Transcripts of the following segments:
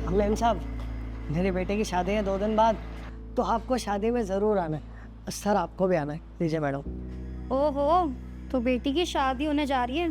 Ma'am साहब, मेरे बेटे की शादी है 2 दिन बाद, तो आपको शादी में ज़रूर आना है। सर आपको भी आना है। लीजिए मैडम। ओहो, तो बेटी की शादी होने जा रही है।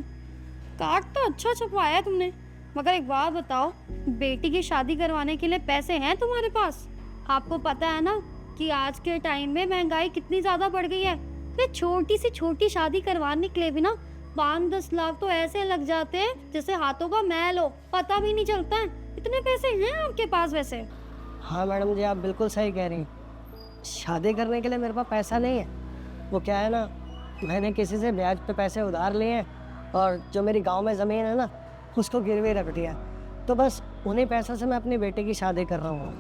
कार्ड तो अच्छा छपवाया है तुमने, मगर एक बात बताओ, बेटी की शादी करवाने के लिए पैसे हैं तुम्हारे पास? आपको पता है ना कि आज के टाइम में महंगाई कितनी ज्यादा बढ़ गई है। ये छोटी सी छोटी शादी करवाने के लिए भी ना 5-10 लाख तो ऐसे लग जाते हैं जैसे हाथों का मैल हो, पता भी नहीं चलता है। इतने पैसे हैं आपके पास वैसे? हाँ मैडम जी, आप बिल्कुल सही कह रही हैं। शादी करने के लिए मेरे पास पैसा नहीं है। वो क्या है ना, मैंने किसी से ब्याज पे पैसे उधार लिए हैं और जो मेरी गांव में ज़मीन है ना, उसको गिरवी रख दिया। तो बस उन्हीं पैसों से मैं अपनी बेटी की शादी कर रहा हूँ।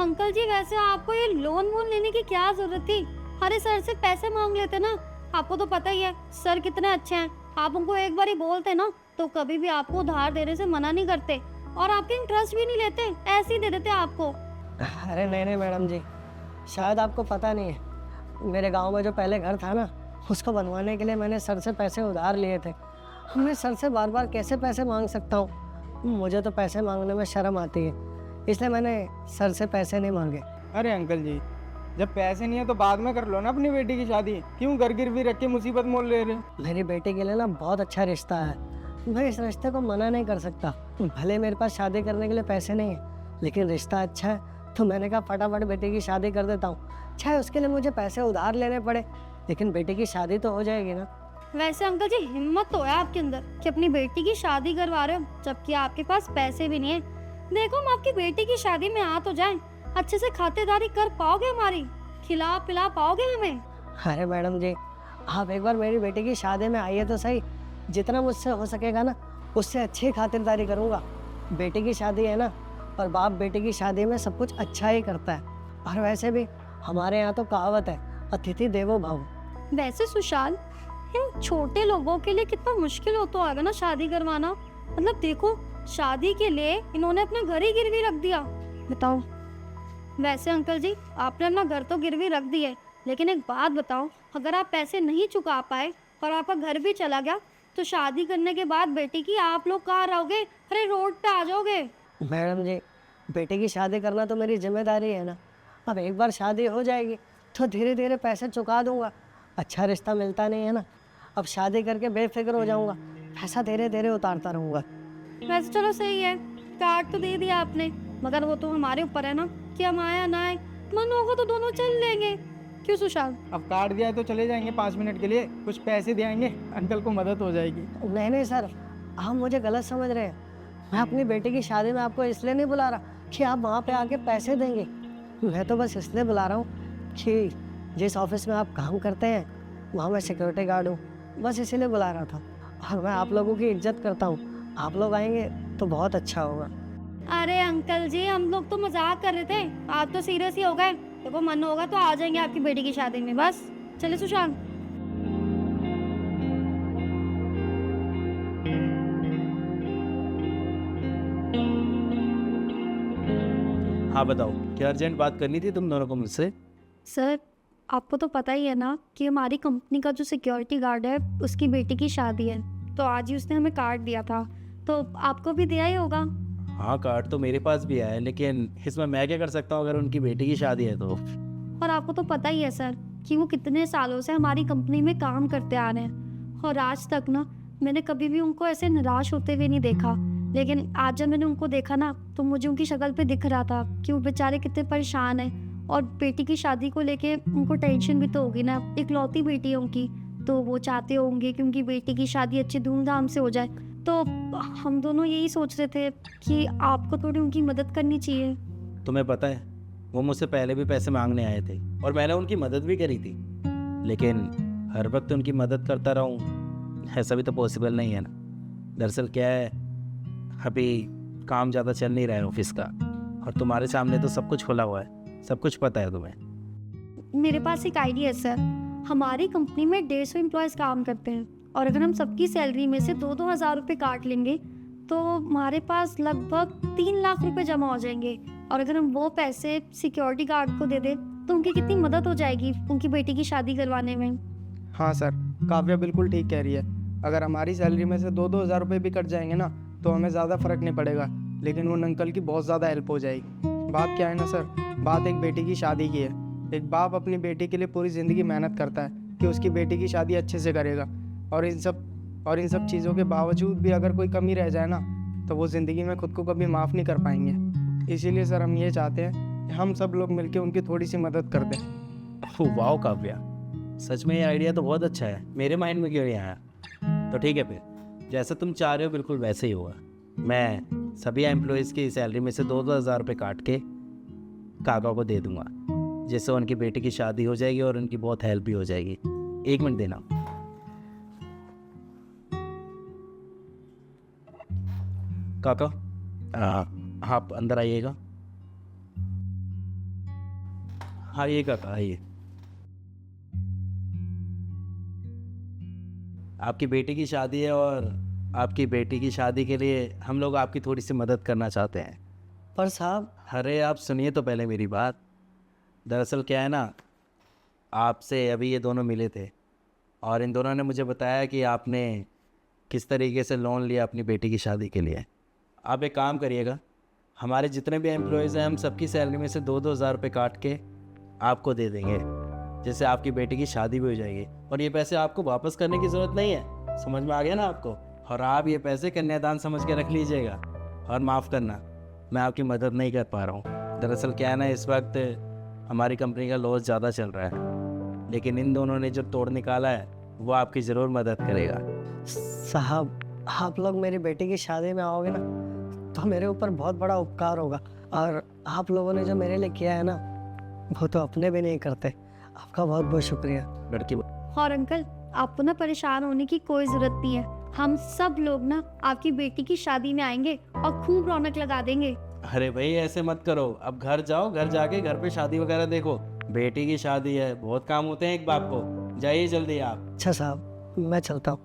अंकल जी, वैसे आपको ये लोन वोन लेने की क्या जरूरत थी? अरे सर से पैसे मांग लेते ना। आपको तो पता ही है सर कितने अच्छे हैं। आप उनको एक बार ही बोलते ना तो कभी भी आपको उधार देने से मना नहीं करते, और आपके इंटरेस्ट भी नहीं लेते, ऐसे ही दे देते आपको। अरे नहीं मैडम जी, शायद आपको पता नहीं है, मेरे गांव में जो पहले घर था ना, उसको बनवाने के लिए मैंने सर से पैसे उधार लिए थे। मैं सर से बार बार कैसे पैसे मांग सकता हूँ? मुझे तो पैसे मांगने में शर्म आती है, इसलिए मैंने सर से पैसे नहीं मांगे। अरे अंकल जी, जब पैसे नहीं है तो बाद में कर लो ना अपनी बेटी की शादी। क्यों घर गिरवी रख के मुसीबत मोल ले रहे हो? मेरी बेटी के लिए ना बहुत अच्छा रिश्ता है, मैं इस रिश्ते को मना नहीं कर सकता। भले मेरे पास शादी करने के लिए पैसे नहीं है, लेकिन रिश्ता अच्छा है, तो मैंने कहा फटाफट बेटी की शादी कर देता हूँ। चाहे उसके लिए मुझे पैसे उधार लेने पड़े, लेकिन बेटी की शादी तो हो जाएगी ना। वैसे अंकल जी, हिम्मत तो है आपके अंदर कि अपनी बेटी की शादी करवा रहे हो, जबकि आपके पास पैसे भी नहीं है। देखो, हम आपकी बेटी की शादी में आ तो जाएं, अच्छे से खातिरदारी कर पाओगे हमारी? खिला पिला पाओगे हमें? अरे मैडम जी, आप एक बार मेरी बेटी की शादी में आइए तो सही। जितना मुझसे हो सकेगा ना, उससे अच्छी खातिरदारी करूँगा। बेटी की शादी है ना, और बाप बेटी की शादी में सब कुछ अच्छा ही करता है। और वैसे भी हमारे यहाँ तो कहावत है, अतिथि देवो भव। वैसे सुशाल, इन छोटे लोगों के लिए कितना मुश्किल होता होगा ना शादी करवाना। मतलब देखो, शादी के लिए इन्होंने अपना घर ही गिरवी रख दिया, बताओ। वैसे अंकल जी, आपने अपना घर तो गिरवी रख दिया है, लेकिन एक बात बताओ, अगर आप पैसे नहीं चुका पाए और आपका घर भी चला गया, तो शादी करने के बाद बेटी की आप लोग कहाँ रहोगे? अरे रोड पे आ जाओगे। मैडम जी, बेटे की शादी करना तो मेरी जिम्मेदारी है ना। अब एक बार शादी हो जाएगी तो धीरे धीरे पैसे चुका दूंगा। अच्छा रिश्ता मिलता नहीं है ना, अब शादी करके बेफिक्र हो जाऊंगा, पैसा धीरे धीरे उतारता रहूंगा। वैसे चलो सही है, कार्ड तो दे दिया आपने, मगर वो तो हमारे ऊपर है ना कि हम आए ना आए। मन होगा तो दोनों चल लेंगे, क्यों सुशांत? अब कार्ड दिया है तो चले जाएंगे 5 मिनट के लिए, कुछ पैसे दिखाएंगे, अंकल को मदद हो जाएगी। नहीं सर, आप मुझे गलत समझ रहे हैं। मैं अपनी बेटी की शादी में आपको इसलिए नहीं बुला रहा कि आप वहाँ पे आके पैसे देंगे। मैं तो बस इसलिए बुला रहा हूँ कि जिस ऑफिस में आप काम करते हैं वहाँ मैं सिक्योरिटी गार्ड हूँ, बस इसीलिए बुला रहा था। और मैं आप लोगों की इज्जत करता हूँ, आप लोग आएंगे तो बहुत अच्छा होगा। अरे अंकल जी, हम लोग तो मजाक कर रहे थे, आप तो सीरियस ही हो गए। देखो, मन होगा तो आ जाएंगे आपकी बेटी की शादी में, बस। चले सुशांत। हाँ बताओ, क्या अर्जेंट बात करनी थी तुम दोनों को मुझसे? सर, आपको तो पता ही है ना कि हमारी कंपनी का जो सिक्योरिटी गार्ड है उसकी बेटी की शादी है, तो आज ही उसने हमें कार्ड दिया था, तो आपको भी दिया ही होगा। हाँ, कार्ड तो मेरे पास भी है, लेकिन इसमें मैं क्या कर सकता हूँ अगर उनकी बेटी की शादी है तो? और आपको तो पता ही है सर कि वो कितने सालों से हमारी कंपनी में काम करते आ रहे हैं, और आज तक ना मैंने कभी भी उनको ऐसे निराश होते हुए नहीं देखा। लेकिन आज जब मैंने उनको देखा ना, तो मुझे उनकी शक्ल पे दिख रहा था कि वो बेचारे कितने परेशान हैं, और बेटी की शादी को लेके उनको टेंशन भी तो होगी ना, इकलौती बेटी है उनकी, तो वो चाहते होंगे कि उनकी बेटी की शादी अच्छी धूमधाम से हो जाए। तो हम दोनों यही सोच रहे थे कि आपको थोड़ी उनकी मदद करनी चाहिए। तुम्हें पता है, वो मुझसे पहले भी पैसे मांगने आए थे और मैंने उनकी मदद भी करी थी, लेकिन हर वक्त उनकी मदद करता रहूं ऐसा भी तो पॉसिबल नहीं है ना। दरअसल क्या है, अभी काम ज़्यादा चल नहीं रहा है ऑफिस का, और तुम्हारे सामने तो सब कुछ खुला हुआ है, सब कुछ पता है तुम्हें। मेरे पास एक आइडिया है सर। हमारी कंपनी में 150 एम्प्लॉयज़ काम करते हैं, और अगर हम सबकी सैलरी में से 2-2 हज़ार रुपये काट लेंगे तो हमारे पास लगभग 3 लाख रुपए जमा हो जाएंगे। और अगर हम वो पैसे सिक्योरिटी गार्ड को दे दें तो उनकी कितनी मदद हो जाएगी उनकी बेटी की शादी करवाने में। हाँ सर, काव्या बिल्कुल ठीक कह रही है। अगर हमारी सैलरी में से 2-2 हज़ार रुपये भी कट जाएंगे ना, तो हमें ज़्यादा फ़र्क नहीं पड़ेगा, लेकिन उन अंकल की बहुत ज़्यादा हेल्प हो जाएगी। बात क्या है ना सर, बात एक बेटी की शादी की है। एक बाप अपनी बेटी के लिए पूरी ज़िंदगी मेहनत करता है कि उसकी बेटी की शादी अच्छे से करेगा, और इन सब चीज़ों के बावजूद भी अगर कोई कमी रह जाए ना, तो वो ज़िंदगी में खुद को कभी माफ़ नहीं कर पाएंगे। इसीलिए सर हम ये चाहते हैं कि हम सब लोग मिलकर उनकी थोड़ी सी मदद कर दें। वाह काव्या, सच में ये आइडिया तो बहुत अच्छा है, मेरे माइंड में क्यों नहीं आया। तो ठीक है, फिर जैसा तुम चाह रहे हो बिल्कुल वैसे ही होगा। मैं सभी एम्प्लॉयज़ की सैलरी में से 2-2 हज़ार रुपये काट के काका को दे दूंगा, जिससे उनकी बेटी की शादी हो जाएगी और उनकी बहुत हेल्प भी हो जाएगी। 1 मिनट देना। काका, आप अंदर आइएगा। हाँ ये काका आइए। आपकी बेटी की शादी है और आपकी बेटी की शादी के लिए हम लोग आपकी थोड़ी सी मदद करना चाहते हैं। पर साहब, अरे आप सुनिए तो पहले मेरी बात। दरअसल क्या है ना, आपसे अभी ये दोनों मिले थे और इन दोनों ने मुझे बताया कि आपने किस तरीके से लोन लिया अपनी बेटी की शादी के लिए। आप एक काम करिएगा, हमारे जितने भी एम्प्लॉयज़ हैं हम सबकी सैलरी में से 2-2 हज़ार रुपये काट के आपको दे देंगे, जिससे आपकी बेटी की शादी भी हो जाएगी और ये पैसे आपको वापस करने की ज़रूरत नहीं है। समझ में आ गया ना आपको? और आप ये पैसे कन्यादान समझ के रख लीजिएगा। और माफ़ करना, मैं आपकी मदद नहीं कर पा रहा हूँ। दरअसल क्या है ना, इस वक्त हमारी कंपनी का लॉस ज़्यादा चल रहा है, लेकिन इन दोनों ने जो तोड़ निकाला है वो आपकी ज़रूर मदद करेगा। साहब, आप लोग मेरी बेटी की शादी में आओगे ना, तो मेरे ऊपर बहुत बड़ा उपकार होगा। और आप लोगों ने जो मेरे लिए किया है ना, वो तो अपने भी नहीं करते। आपका बहुत बहुत शुक्रिया। लड़की और अंकल, आपको ना परेशान होने की कोई ज़रूरत नहीं है। हम सब लोग ना आपकी बेटी की शादी में आएंगे और खूब रौनक लगा देंगे। अरे भाई ऐसे मत करो, अब घर जाओ, घर जाके घर पे शादी वगैरह देखो। बेटी की शादी है, बहुत काम होते हैं एक बाप को। जाइए जल्दी आप। अच्छा साहब, मैं चलता हूँ।